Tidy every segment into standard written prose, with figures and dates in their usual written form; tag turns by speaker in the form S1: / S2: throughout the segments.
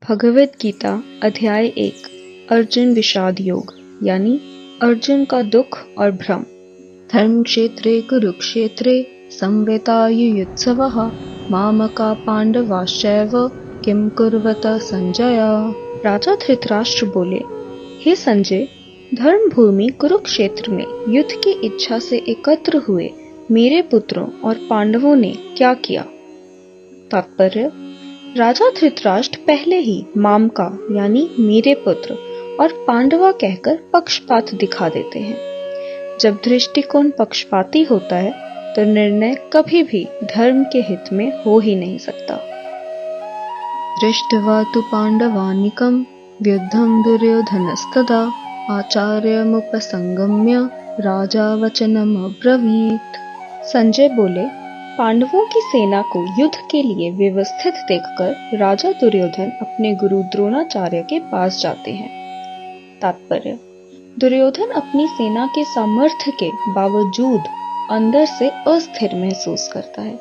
S1: भगवद गीता अध्याय 1 अर्जुन विषाद योग यानी अर्जुन का दुख और भ्रम। धर्म क्षेत्रे कुरुक्षेत्रे संवेतायुयुत्सवः मामका पांडवाश्चैव किम कुर्वत संजय। राजा धृतराष्ट्र बोले, हे संजय, धर्म भूमि कुरुक्षेत्र में युद्ध की इच्छा से एकत्र हुए मेरे पुत्रों और पांडवों ने क्या किया। तात्पर्य, राजा धृतराष्ट्र पहले ही माम का यानी मेरे पुत्र और पांडवा कहकर पक्षपात दिखा देते हैं। जब दृष्टिकोण पक्षपाती होता है तो निर्णय कभी भी धर्म के हित में हो ही नहीं सकता। दृष्ट्वा तु पांडवानिकं युद्धं दुर्योधनस्तदा आचार्यमुपसंगम्य राजा वचनम अब्रवीत्। संजय बोले, पांडवों की सेना को युद्ध के लिए व्यवस्थित देखकर राजा दुर्योधन अपने गुरु द्रोणाचार्य के पास जाते हैं। तात्पर्य, दुर्योधन अपनी सेना के सामर्थ्य के बावजूद अंदर से अस्थिर महसूस करता है।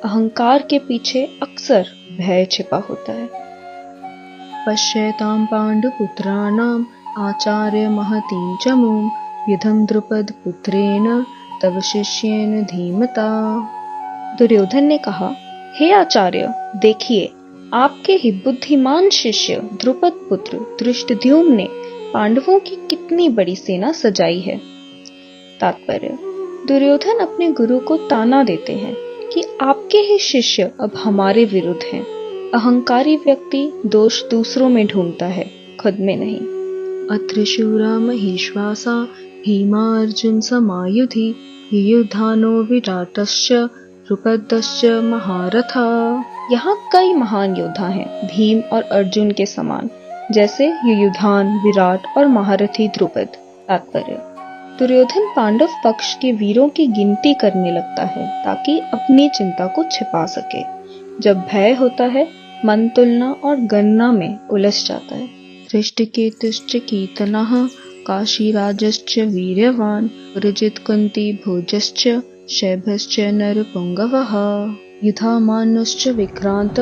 S1: अहंकार के पीछे अक्सर भय छिपा होता है। पश्यतां पांडुपुत्राणाम आचार्य महतीं चमूं युद्धं द्रुपद पुत्रेण तव शिष्येन धीमता। दुर्योधन ने कहा, हे आचार्य, देखिए, आपके ही बुद्धिमान शिष्य द्रुपद पुत्र धृष्टद्युम्न ने पांडवों की कितनी बड़ी सेना सजाई है। तात्पर्य, दुर्योधन अपने गुरु को ताना देते हैं कि आपके ही शिष्य अब हमारे विरुद्ध हैं। अहंकारी व्यक्ति दोष दूसरों में ढूंढता है, खुद में नहीं। अत्र शूरा महेश्वासा भीमा अर्जुन समायुधि युयुधानो विराटश्च द्रुपदश्च महारथा। यहाँ कई महान योद्धा हैं भीम और अर्जुन के समान, जैसे युयुधान, विराट और महारथी द्रुपद। तात्पर्य, दुर्योधन पांडव पक्ष के वीरों की गिनती करने लगता है ताकि अपनी चिंता को छिपा सके। जब भय होता है, मन तुलना और गणना में उलझ जाता है। धृष्टकेतुश्च कीर्तनः काशीराजश्च वीर्यवान पुरजित कुंती भोजश्च शैभश्च नरपुंगवः युधामानुश्च विक्रांत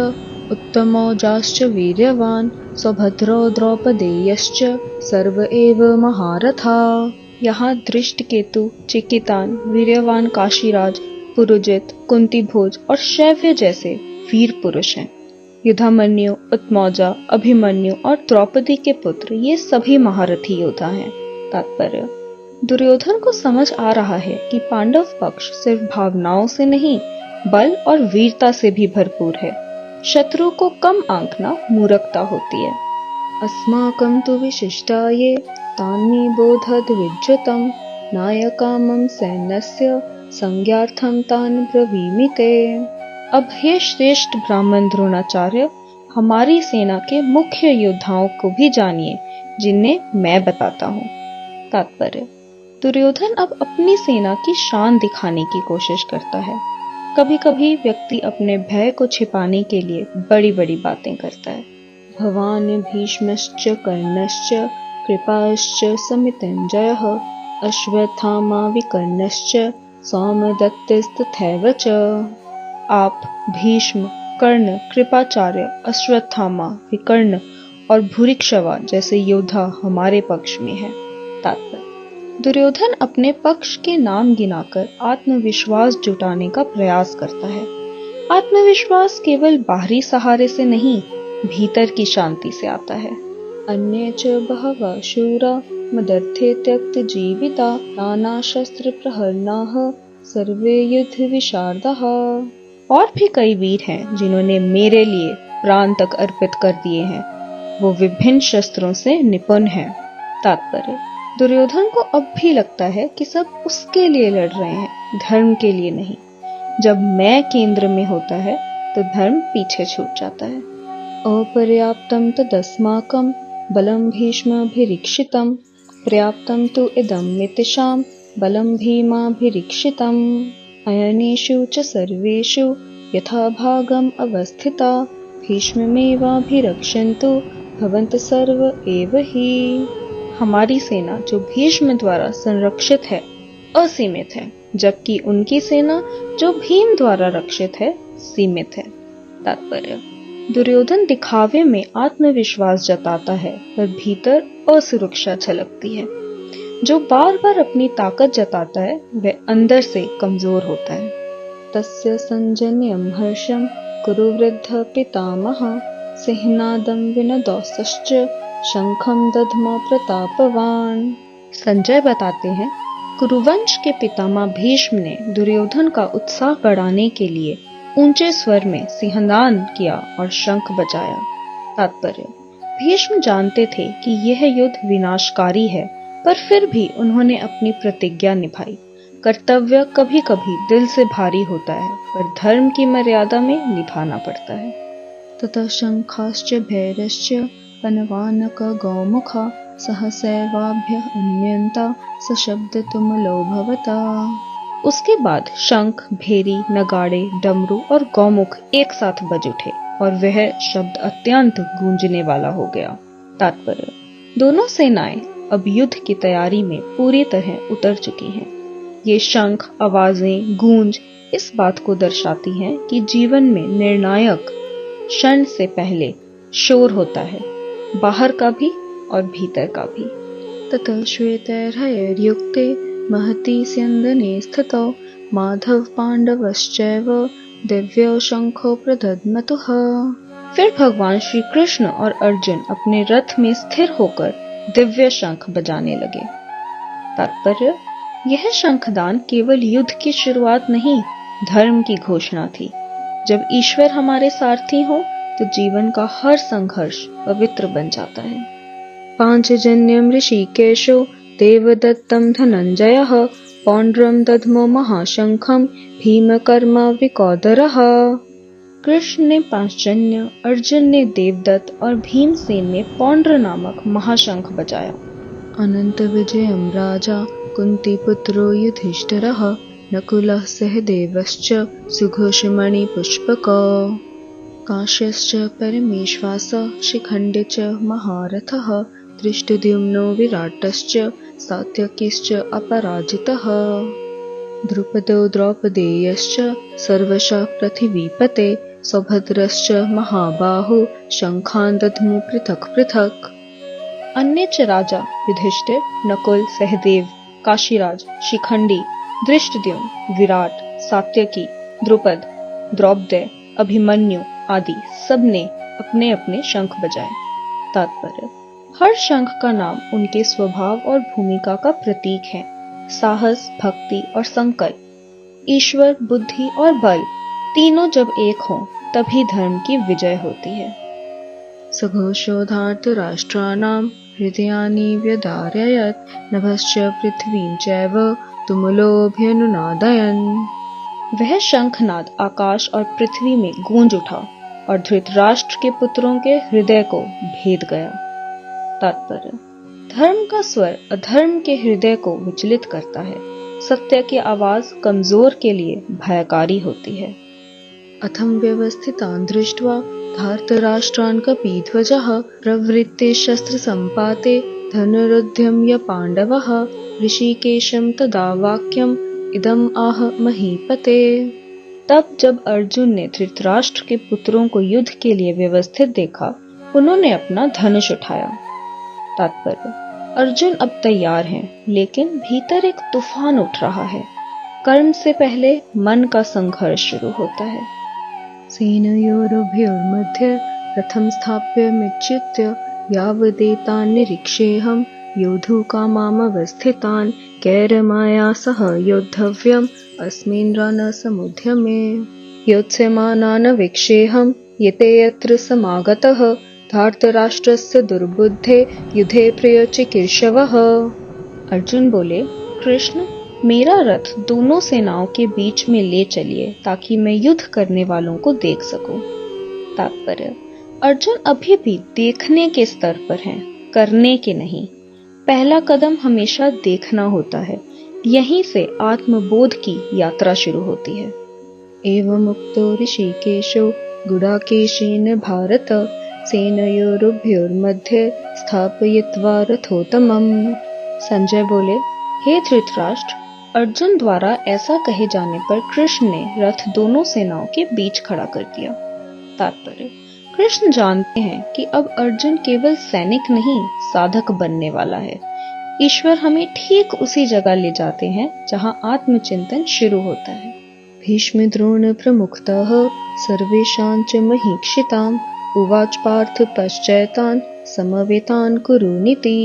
S1: उत्तमौजाश्च वीर्यवान सौभद्रो द्रौपदेयश्च सर्व एव महारथा। यहाँ दृष्टकेतु, चिकितान, वीर्यवान काशीराज, पुरुजित, कुंती भोज और शैव्य जैसे वीर पुरुष हैं। युधामन्यु, उत्तमौजा, अभिमन्यु और द्रौपदी के पुत्र ये सभी महारथी योद्धा हैं। तात्पर्य, दुर्योधन को समझ आ रहा है कि पांडव पक्ष सिर्फ भावनाओं से नहीं, बल और वीरता से भी भरपूर है। शत्रु को कम आंकना मूर्खता होती है। अस्माकं तु विशिष्टाये तानि बोधद विज्जतं नायकामं सैन्यस्य संज्ञार्थं तान् ब्रवीमि। अब हे श्रेष्ठ ब्राह्मण द्रोणाचार्य, हमारी सेना के मुख्य योद्धाओं को भी जानिए, जिन्हें मैं बताता हूँ। तात्पर्य, दुर्योधन अब अपनी सेना की शान दिखाने की कोशिश करता है। कभी कभी व्यक्ति अपने भय को छिपाने के लिए बड़ी बड़ी बातें करता है। भवान भीष्मश्च कर्णश्च कृपाश्च समितञ्जयः अश्वत्थामा विकर्णश्च सौमदत्तिस्तथैव च। आप भीष्म, कर्ण, कृपाचार्य, अश्वत्थामा, विकर्ण और भूरिश्रवा जैसे योद्धा हमारे पक्ष में हैं। तात्पर्य, दुर्योधन अपने पक्ष के नाम गिनाकर आत्मविश्वास जुटाने का प्रयास करता है। आत्मविश्वास केवल बाहरी सहारे से नहीं, भीतर की शांति से आता है। अन्ये च बहवः शूरा मदर्थे त्यक्त जीविता नाना शस्त्र प्रहरणाः सर्वे युद्ध विशारदाः। और भी कई वीर हैं जिन्होंने मेरे लिए प्राण तक अर्पित कर दिए हैं। वो विभिन्न शस्त्रों से निपुण हैं। तात्पर्य, दुर्योधन को अब भी लगता है कि सब उसके लिए लड़ रहे हैं, धर्म के लिए नहीं। जब मैं केंद्र में होता है तो धर्म पीछे छूट जाता है। अपर्याप्तं तदस्माकं बलं भीष्माभिरीक्षितं पर्याप्तं तु इदं मितिषां बलं भीमाभिरीक्षितम् अयनेषु च सर्वेषु यथा भागम् अवस्थिता भीष्ममेवाभिरक्षन्तु भवन्तः सर्व एव हि। हमारी सेना जो भीष्म द्वारा संरक्षित है, असीमित है, जबकि उनकी सेना जो भीम द्वारा रक्षित है, सीमित है। तात्पर्य, दुर्योधन दिखावे में आत्मविश्वास जताता है पर भीतर असुरक्षा छलकती है। जो बार बार अपनी ताकत जताता है वह अंदर से कमजोर होता है। तस्य संजन्यम हर्षम कुरु वृद्ध पितामह सिंहनादम विनदौसश्च शंखम दध्म प्रतापवान। संजय बताते हैं, कुरुवंश के पितामह भीष्म ने दुर्योधन का उत्साह बढ़ाने के लिए ऊंचे स्वर में सिंहनाद किया और शंख बजाया। तात्पर्य, भीष्म जानते थे कि यह युद्ध विनाशकारी है, पर फिर भी उन्होंने अपनी प्रतिज्ञा निभाई। कर्तव्य कभी कभी दिल से भारी होता है, पर धर्म की मर्यादा में निभाना पड़ता है। ततः शंखाश्च भैरश्च पनवानक गौमुखा सहसैवाभ्य अन्यन्ता सशब्द तुमलो भवता। उसके बाद शंख, भेरी, नगाड़े, डमरू और गौमुख एक साथ बज उठे और वह शब्द अत्यंत गूंजने वाला हो गया। तात्पर्य, दोनों सेनाएं अब युद्ध की तैयारी में पूरी तरह उतर चुकी हैं। ये शंख, आवाजें, गूंज इस बात को दर्शाती हैं कि जीवन में निर्णायक क्षण से पहले शोर होता है, बाहर का भी और भीतर का भी। ततः श्वेतैर्हयैर्युक्ते महती स्यन्दने स्थितौ माधव पांडवश्चैव दिव्यो शंखो प्रदध्मतुः। फिर भगवान श्री कृष्ण और अर्जुन अपने रथ में स्थिर होकर दिव्य शंख बजाने लगे। तात्पर्य, यह शंखदान केवल युद्ध की शुरुआत नहीं, धर्म की घोषणा थी। जब ईश्वर हमारे सारथी हो तो जीवन का हर संघर्ष पवित्र बन जाता है। पांचजन्यम ऋषिकेशो देवदत्तम धनंजयः पौंड्रम दध्मो महाशंखम भीमकर्मा विकौदरः। कृष्ण ने पांचजन्य, अर्जुन ने देवदत्त और भीमसेन ने पौंड्र नामक महाशंख बजाया। अनंत विजयम राजा कुंतीपुत्रो युधिष्ठिरः नकुलः सहदेवश्च सुघोषमणि पुष्पकौ काश्यश्च परमेश्वासः शिखण्डी च महारथः धृष्टद्युम्नो विराटश्च सात्यकिश्च अपराजितः द्रुपदो द्रौपदेयश्च सर्वशः पृथिवीपते सौभद्रश्च महाबाहु शंखान् दध्मुः पृथक् पृथक्। अन्य च राजा युधिष्ठिर, नकुल, सहदेव, काशीराज, शिखंडी, धृष्टद्युम्न, विराट, सात्यकी, द्रुपद, द्रौपदी, अभिमन्यु आदि सबने अपने अपने शंख बजाए। तात्पर्य, हर शंख का नाम उनके स्वभाव और भूमिका का प्रतीक है। साहस, भक्ति और संकल्प, ईश्वर, बुद्धि और बल तीनों जब एक हों तभी धर्म की विजय होती है। सघोषो धार्तराष्ट्राणां हृदयानि व्यधारयत् नभश्च पृथ्वीं चैव तुमुलोऽभ्यनुनादयन्। वह शंखनाद आकाश और पृथ्वी में गूंज उठा और धृतराष्ट्र के पुत्रों के हृदय को भेद गया। तात्पर्य, धर्म का स्वर अधर्म के हृदय को विचलित करता है। सत्य की आवाज कमजोर के लिए भयकारी होती है। अथम व्यवस्थितान् दृष्ट्वा धार्तराष्ट्रान् कपीध्वजः प्रवृत्ते शस्त्र संपाते धनुरुद्यम्य पांडवः ऋषिकेशं तदा वाक्यम् इदम आह महीपते। तब जब अर्जुन ने धृतराष्ट्र के पुत्रों को युद्ध के लिए व्यवस्थित देखा, उन्होंने अपना धनुष उठाया। तात्पर्य, अर्जुन अब तैयार हैं, लेकिन भीतर एक तूफान उठ रहा है। कर्म से पहले मन का संघर्ष शुरू होता है। सेनयोरुभयोर्मध्ये रथं स्थाप्यमिच्युत्य यावदेतान् निरीक्षेऽहं योद्धुकामामवस्थितान् कैरमाया सह योद्धव्यम् अस्मिन् रणसमुद्यमे योत्स्यमानान् वीक्षेऽहं येते यत्र समागतः धार्तराष्ट्रस्य दुर्बुद्धे युधे प्रियचिकीर्षवः। अर्जुन बोले, कृष्ण, मेरा रथ दोनों सेनाओं के बीच में ले चलिए ताकि मैं युद्ध करने वालों को देख सकूं। तात्पर्य, अर्जुन अभी भी देखने के स्तर पर हैं, करने के नहीं। पहला कदम हमेशा देखना होता है, यहीं से आत्मबोध की यात्रा शुरू होती है। एवं उक्तो ऋषिकेशो गुडाकेशेन भारत सेनयोरुभयोर्मध्ये स्थापयित्वा रथोत्तमम्। संजय बोले, हे धृतराष्ट्र, अर्जुन द्वारा ऐसा कहे जाने पर कृष्ण ने रथ दोनों सेनाओं के बीच खड़ा कर दिया। तात्पर्य, कृष्ण जानते हैं कि अब अर्जुन केवल सैनिक नहीं, साधक बनने वाला है। ईश्वर हमें ठीक उसी जगह ले जाते हैं जहां आत्मचिंतन शुरू होता है। भीष्म द्रोण प्रमुखतः सर्वेषां च महीक्षिताम् उवाच पार्थ पश्चैतान् समवेतान् कुरुनीति।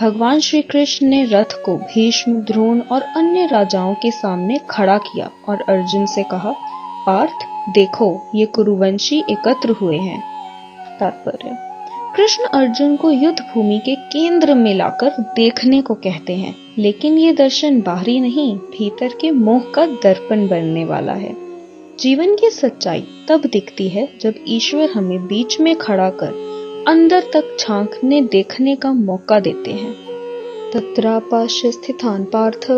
S1: भगवान श्री कृष्ण ने रथ को भीष्म, द्रोण और अन्य राजाओं के सामने खड़ा किया और अर्जुन से कहा, पार्थ देखो, ये कुरुवंशी एकत्र हुए हैं। तात्पर्य: कृष्ण अर्जुन को युद्ध भूमि के केंद्र में लाकर देखने को कहते हैं, लेकिन ये दर्शन बाहरी नहीं, भीतर के मोह का दर्पण बनने वाला है। जीवन की सच्चाई तब दिखती है जब ईश्वर हमें बीच में खड़ा कर अंदर तक झांकने देखने का मौका देते हैं। तत्रापाश्य स्थितान् पार्थ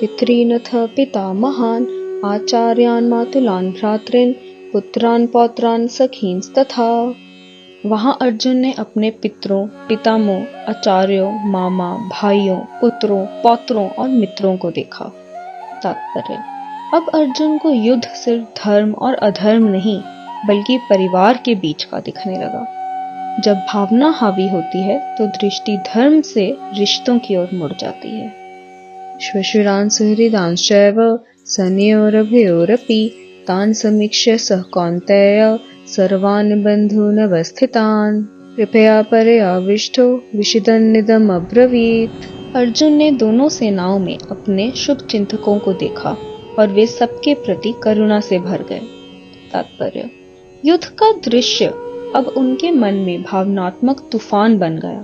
S1: पितॄनथ पितामहान् आचार्यान् मातुलान् भ्रातॄन् पुत्रान् पौत्रान् सखींस्तथा। वहां अर्जुन ने अपने पितरों, पितामहों, आचार्यों, मामा, भाइयों, पुत्रों, पौत्रों और मित्रों को देखा। तात्पर्य: अब अर्जुन को युद्ध सिर्फ धर्म और अधर्म नहीं, बल्कि परिवार के बीच का दिखने लगा। जब भावना हावी होती है तो दृष्टि धर्म से रिश्तों की ओर मुड़ जाती है। श्वशुरान् सुहृदांश्चैव सनयोरभयोरपि तान् समीक्ष्य सः कौन्तेय सर्वान् बन्धून् अवस्थितान् कृपया परयाविष्टो विषदन्निदम् अब्रवीत्। अर्जुन ने दोनों सेनाओं में अपने शुभ चिंतकों को देखा और वे सबके प्रति करुणा से भर गए। तात्पर्य: युद्ध का दृश्य अब उनके मन में भावनात्मक तूफान बन गया।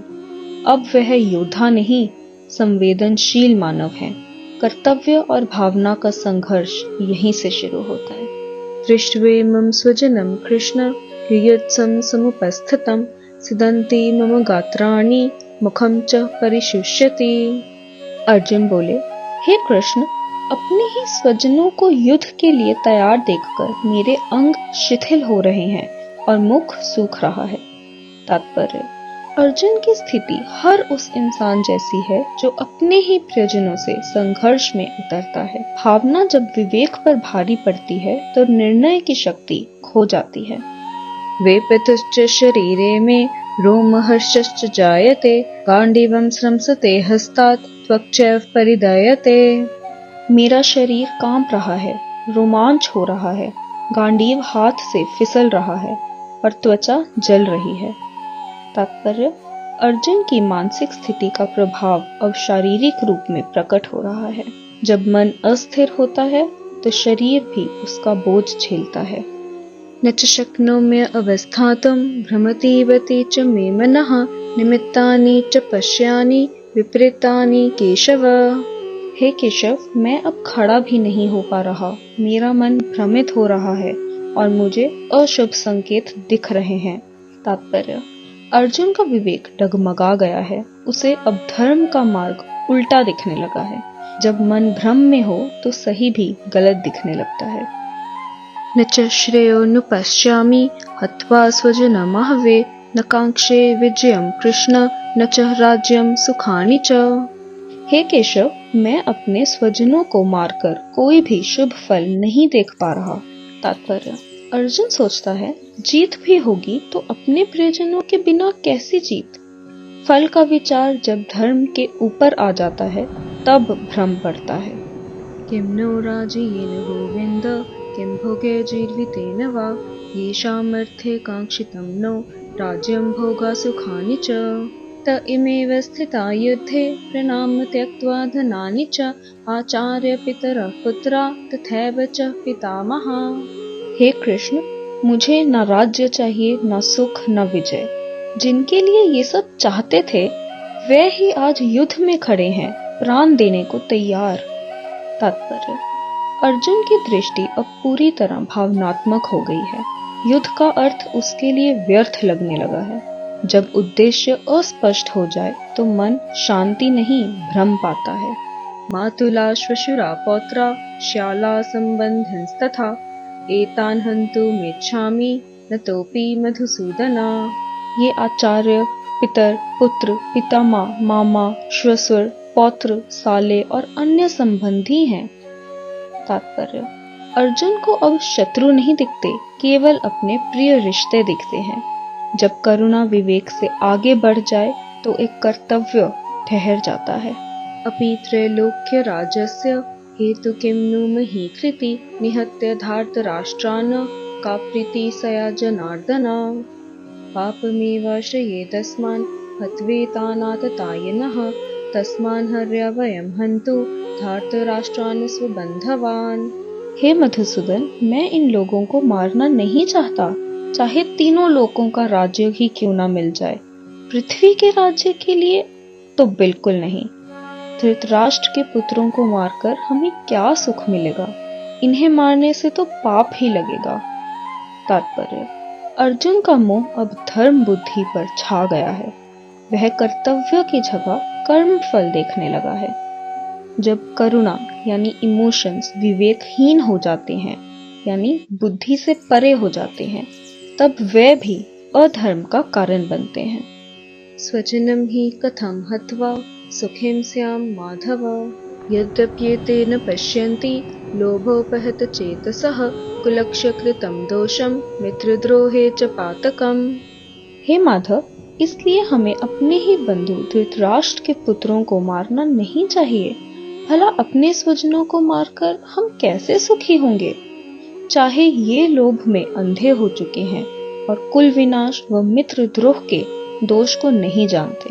S1: अब वह योद्धा नहीं, संवेदनशील मानव है। कर्तव्य और भावना का संघर्ष यहीं से शुरू होता है। दृष्ट्वेमं स्वजनं कृष्ण युयुत्सं समुपस्थितं सिदन्ति मम गात्राणि मुखं च परिशुष्यति। अर्जुन बोले, हे कृष्ण, अपने ही स्वजनों को युद्ध के लिए तैयार देखकर मेरे अंग शिथिल हो रहे हैं और मुख सूख रहा है। तात्पर्य: अर्जुन की स्थिति हर उस इंसान जैसी है जो अपने ही प्रियजनों से संघर्ष में उतरता है। भावना जब विवेक पर भारी पड़ती है तो निर्णय की शक्ति खो जाती है। वेपतश्च शरीरे में रोमहर्षश्च जायते गांडीवं स्रंसते हस्तात् त्वक्चैव परिदयते। मेरा शरीर कांप रहा है, रोमांच हो रहा है, गांडीव हाथ से फिसल रहा है और त्वचा जल रही है। तात्पर्य: अर्जुन की मानसिक स्थिति का प्रभाव अब शारीरिक रूप में प्रकट हो रहा है। जब मन अस्थिर होता है तो शरीर भी उसका बोझ झेलता है। न च शक्नोम्य अवस्थातुं भ्रमतीवति च मे मनः निमित्तानि च पश्यानि विपरीतानि केशव। हे केशव, मैं अब खड़ा भी नहीं हो पा रहा। मेरा मन भ्रमित हो रहा है और मुझे अशुभ संकेत दिख रहे हैं। तात्पर्य: अर्जुन का विवेक डगमगा गया है। उसे अब धर्म का मार्ग उल्टा दिखने लगा है। जब मन भ्रम में हो तो सही भी गलत दिखने लगता है। न च श्रेयो नु पश्यामि हत्वा स्वजनमहवे न कांक्षे विजयम कृष्ण न च राज्यम सुखानि च। हे केशव, मैं अपने स्वजनों को मारकर कोई भी शुभ फल नहीं देख पा रहा। तात्पर्य: अर्जुन सोचता है, जीत भी होगी तो अपने प्रियजनों के बिना कैसी जीत। फल का विचार जब धर्म के ऊपर आ जाता है तब भ्रम पड़ता है। किम नो राजेन गोविंद किम भोगैर्जीवितेन वा येषामर्थे कांक्षितं नो राज्यं भोगा सुखानि च त इमेव स्थिता युद्धे प्रणाम त्यक्त्वा धनानि च आचार्य पितरः पुत्रा तथैव च पितामहा। हे कृष्ण, मुझे न राज्य चाहिए, न सुख, न विजय। जिनके लिए ये सब चाहते थे वे ही आज युद्ध में खड़े हैं, प्राण देने को तैयार। तात्पर्य: अर्जुन की दृष्टि अब पूरी तरह भावनात्मक हो गई है। युद्ध का अर्थ उसके लिए व्यर्थ लगने लगा है। जब उद्देश्य अस्पष्ट हो जाए तो मन शांति नहीं, भ्रम पाता है। मातुला श्वशुरा पौत्रा श्याला संबंधंस्तथा एतान् हन्तुमिच्छामि न तोपि मधुसूदना। ये आचार्य, पितर, पुत्र, पितामह, मामा, श्वशुर, पौत्र, साले और अन्य संबंधी हैं। तात्पर्य: अर्जुन को अब शत्रु नहीं दिखते, केवल अपने प्रिय रिश्ते दिखते हैं। जब करुणा विवेक से आगे बढ़ जाए तो एक कर्तव्य ठहर जाता है। अपि त्रैलोक्य राजस्य हेतु किं नु मही कृति निहत्य धार्तराष्ट्रान् का प्रीति सया जनार्दन पापमेवाश्रयेदस्मान् हत्वेतानाततायिनः तस्मान् हर्य वयं हन्तु धार्तराष्ट्रान् स्वबन्धवान्। हे मधुसूदन, मैं इन लोगों को मारना नहीं चाहता, चाहे तीनों लोकों का राज्य ही क्यों ना मिल जाए। पृथ्वी के राज्य के लिए तो बिल्कुल नहीं। धृतराष्ट्र के पुत्रों को मारकर हमें क्या सुख मिलेगा, इन्हें मारने से तो पाप ही लगेगा। तात्पर्य: अर्जुन का मोह अब धर्म बुद्धि पर छा गया है। वह कर्तव्य की जगह कर्म फल देखने लगा है। जब करुणा यानी इमोशंस विवेकहीन हो जाते हैं, यानी बुद्धि से परे हो जाते हैं, तब वे भी अधर्म का कारण बनते हैं। स्वजनम ही कथम हत्वा सुखिं स्याम माधव यद्यप्येते न पश्यन्ति लोभोपहत चेतसः कुलक्ष्य कृतं दोषं मित्रद्रोहे च पातकम्। हे माधव, इसलिए हमें अपने ही बंधु धृतराष्ट्र के पुत्रों को मारना नहीं चाहिए। भला अपने स्वजनों को मारकर हम कैसे सुखी होंगे? चाहे ये लोभ में अंधे हो चुके हैं और कुल विनाश व मित्र द्रोह के दोष को नहीं जानते।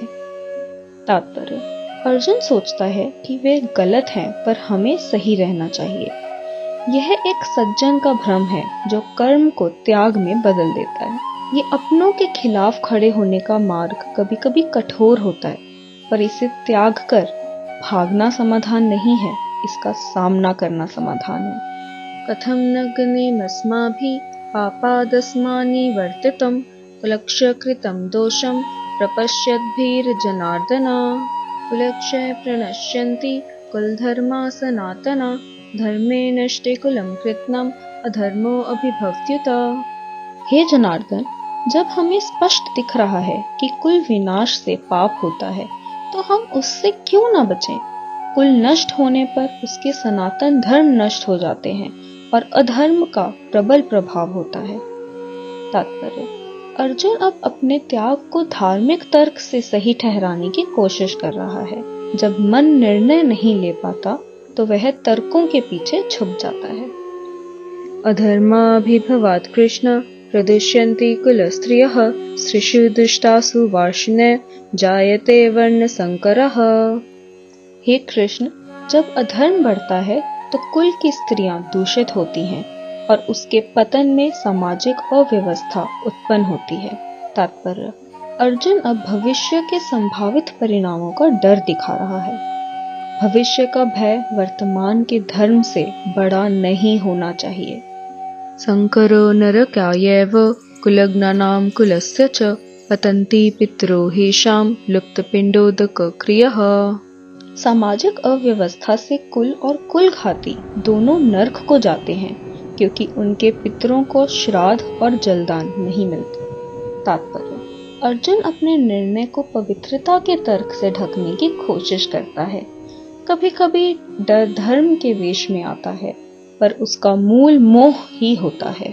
S1: तात्पर्य: अर्जुन सोचता है कि वे गलत हैं, पर हमें सही रहना चाहिए। यह एक सज्जन का भ्रम है जो कर्म को त्याग में बदल देता है। ये अपनों के खिलाफ खड़े होने का मार्ग कभी कभी कठोर होता है, पर इसे त्याग कर भागना समाधान नहीं है, इसका सामना करना समाधान है। कथम न गनेमस्माभिः पापादस्मानि वर्तितम् कुलक्ष्य कृतं दोषं प्रपश्यद्भिर्जनार्दन कुलक्षय प्रणश्यन्ति कुलधर्मा सनातना धर्मे नष्टे कुलं कृत्स्नम् अधर्मो अभिभवत्युत। हे जनार्दन, जब हमें स्पष्ट दिख रहा है कि कुल विनाश से पाप होता है, तो हम उससे क्यों ना बचें? कुल नष्ट होने पर उसके सनातन धर्म नष्ट हो जाते हैं और अधर्म का प्रबल प्रभाव होता है। तात्पर्य: अर्जुन अब अपने त्याग को धार्मिक तर्क से सही ठहराने की कोशिश कर रहा है। जब मन निर्णय नहीं ले पाता तो वह तर्कों के पीछे छुप जाता है। अधर्माभिभवात् कृष्ण प्रदुष्यन्ति कुलस्त्रियः स्त्रीषु दुष्टासु वार्ष्णेय जायते वर्णसंकरः। हे कृष्ण, जब अधर्म बढ़ता है तो कुल की स्त्रियां दूषित होती हैं और उसके पतन में सामाजिक अव्यवस्था उत्पन्न होती है। तात्पर्य: अर्जुन अब भविष्य के संभावित परिणामों का डर दिखा रहा है। भविष्य का भय वर्तमान के धर्म से बड़ा नहीं होना चाहिए। संकरो नरकायैव कुलज्ञानां कुलस्य च पतन्ति पितरो हेषां लुप्तपिण्डोदकक्रियः। सामाजिक अव्यवस्था से कुल और कुलघाती दोनों नरक को जाते हैं, क्योंकि उनके पितरों को श्राद्ध और जलदान नहीं मिलते। तात्पर्य: अर्जुन अपने निर्णय को पवित्रता के तर्क से ढकने की कोशिश करता है। कभी कभी डर धर्म के वेश में आता है, पर उसका मूल मोह ही होता है।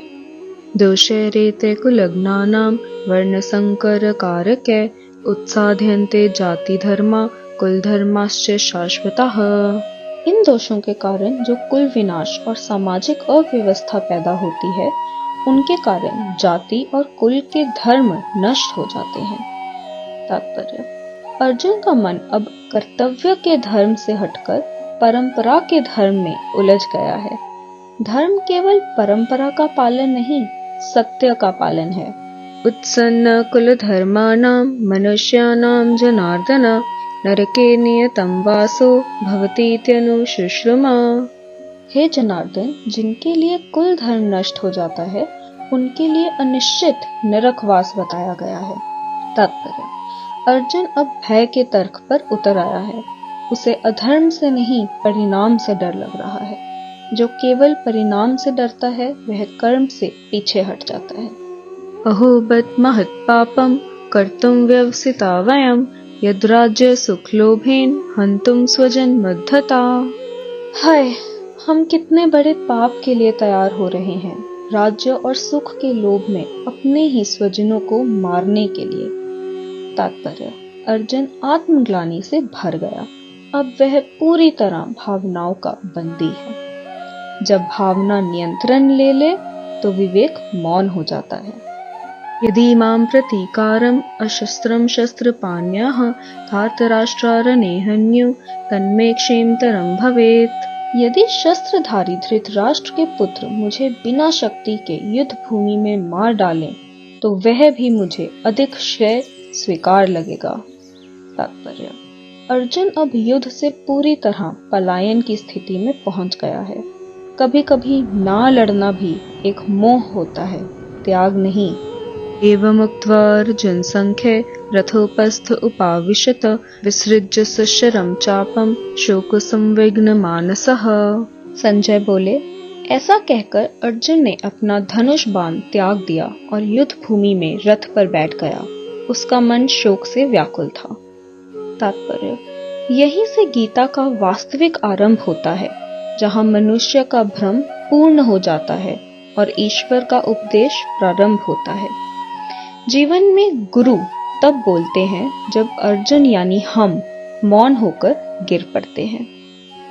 S1: दोषैरेते कुलज्ञानां वर्णसंकरकारके उत्साध्यन्ते जाति धर्मा कुल धर्माश्च शाश्वतः। इन दोषों के कारण जो कुल विनाश और सामाजिक अव्यवस्था पैदा होती है, उनके कारण जाति और कुल के धर्म नष्ट हो जाते हैं। तात्पर्य: अर्जुन का मन अब कर्तव्य के धर्म से हटकर परंपरा के धर्म में उलझ गया है। धर्म केवल परंपरा का पालन नहीं, सत्य का पालन है। उत्सन्न कुल धर्माणां मनुष्याणां जनार्दन नरके नियतं वासो भवतीत्यनुशुश्रुमा। हे जनार्दन, जिनके लिए कुल धर्म नष्ट हो जाता है, उनके लिए अनिश्चित नरकवास बताया गया है। तात्पर्य: अर्जुन अब भय के तर्क पर उतर आया है। उसे अधर्म से नहीं, परिणाम से डर लग रहा है। जो केवल परिणाम से डरता है, वह कर्म से पीछे हट जाता है। अहो बत महत् पापम कर्तुं व्यवसिता वयम् यद्राज्य सुखलोभेन हन्तुं स्वजन मद्धता। हाय, हम कितने बड़े पाप के लिए तैयार हो रहे हैं। राज्य और सुख के लोभ में अपने ही स्वजनों को मारने के लिए। तात्पर्य: अर्जुन आत्मग्लानि से भर गया। अब वह पूरी तरह भावनाओं का बंदी है। जब भावना नियंत्रण ले ले तो विवेक मौन हो जाता है। यदि मां प्रतीकारम अशस्त्रम शस्त्रपाण्यः धार्तराष्ट्रारणे हन्यु तन्मे क्षेमतरम भवेत्। यदि शस्त्रधारी धृतराष्ट्र के पुत्र मुझे बिना शक्ति के युद्ध भूमि में मार डालें तो वह भी मुझे अधिक श्रेय स्वीकार लगेगा। तात्पर्य: अर्जुन अब युद्ध से पूरी तरह पलायन की स्थिति में पहुंच गया है। कभी कभी ना लड़ना भी एक मोह होता है, त्याग नहीं। एवमुक्त्वा अर्जुन संख्ये रथोपस्थ उपाविशत विसृज्य सशरम चापम शोक संविघ्न मानसः। संजय बोले, ऐसा कहकर अर्जुन ने अपना धनुष बाण त्याग दिया और युद्ध भूमि में रथ पर बैठ गया। उसका मन शोक से व्याकुल था। तात्पर्य: यहीं से गीता का वास्तविक आरंभ होता है, जहां मनुष्य का भ्रम पूर्ण हो जाता है और ईश्वर का उपदेश प्रारंभ होता है। जीवन में गुरु तब बोलते हैं जब अर्जुन यानी हम मौन होकर गिर पड़ते हैं।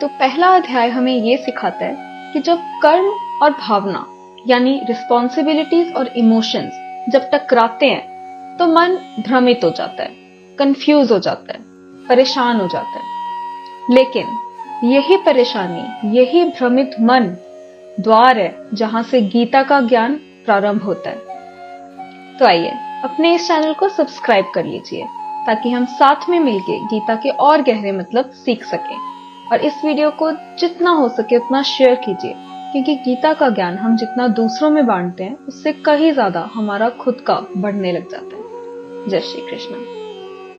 S1: तो पहला अध्याय हमें ये सिखाता है कि जब कर्म और भावना यानी रिस्पॉन्सिबिलिटीज और इमोशंस जब टकराते हैं तो मन भ्रमित हो जाता है, कंफ्यूज हो जाता है, परेशान हो जाता है। लेकिन यही परेशानी, यही भ्रमित मन द्वार है जहां से गीता का ज्ञान प्रारंभ होता है। तो आइए अपने इस चैनल को सब्सक्राइब कर लीजिए ताकि हम साथ में मिलके गीता के और गहरे मतलब सीख सकें। और इस वीडियो को जितना हो सके उतना शेयर कीजिए, क्योंकि गीता का ज्ञान हम जितना दूसरों में बांटते हैं उससे कहीं ज्यादा हमारा खुद का बढ़ने लग जाता है। जय श्री कृष्ण।